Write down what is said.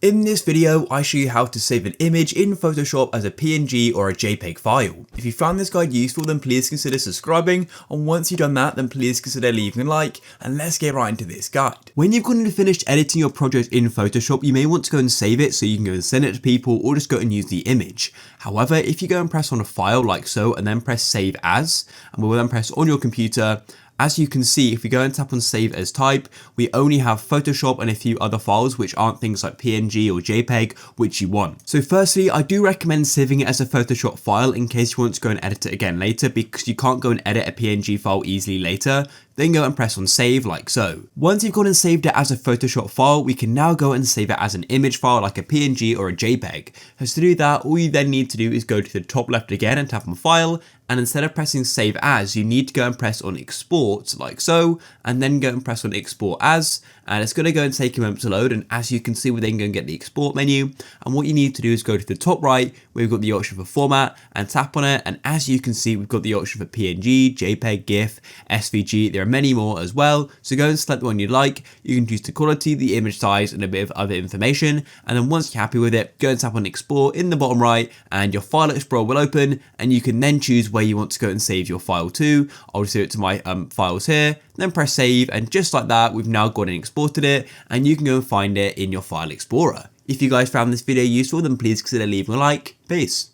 In this video, I show you how to save an image in Photoshop as a PNG or a JPEG file. If you found this guide useful, then please consider subscribing, and once you've done that, then please consider leaving a like, and let's get right into this guide. When you've gone and finished editing your project in Photoshop, you may want to go and save it so you can go and send it to people or just go and use the image. However, if you go and press on a file like so, and then press save as, and we'll then press on your computer, as you can see, if we go and tap on save as type, we only have Photoshop and a few other files which aren't things like PNG or JPEG, which you want. So firstly, I do recommend saving it as a Photoshop file in case you want to go and edit it again later, because you can't go and edit a PNG file easily later. Then go and press on save like so. Once you've gone and saved it as a Photoshop file, we can now go and save it as an image file like a PNG or a JPEG. So to do that, all you then need to do is go to the top left again and tap on file, and instead of pressing save as, you need to go and press on export like so, and then go and press on export as, and it's going to go and take a moment to load. And as you can see, we're then going to get the export menu, and what you need to do is go to the top right where we've got the option for format and tap on it, and as you can see, we've got the option for PNG, JPEG, GIF, SVG. There are many more as well, so go and select the one you like. You can choose the quality, the image size, and a bit of other information, and then once you're happy with it, go and tap on export in the bottom right, and your file explorer will open, and you can then choose where you want to go and save your file to. I'll just do it to my files here, then press save, and just like that, we've now gone and exported it, and you can go and find it in your file explorer. If you guys found this video useful, then please consider leaving a like. Peace.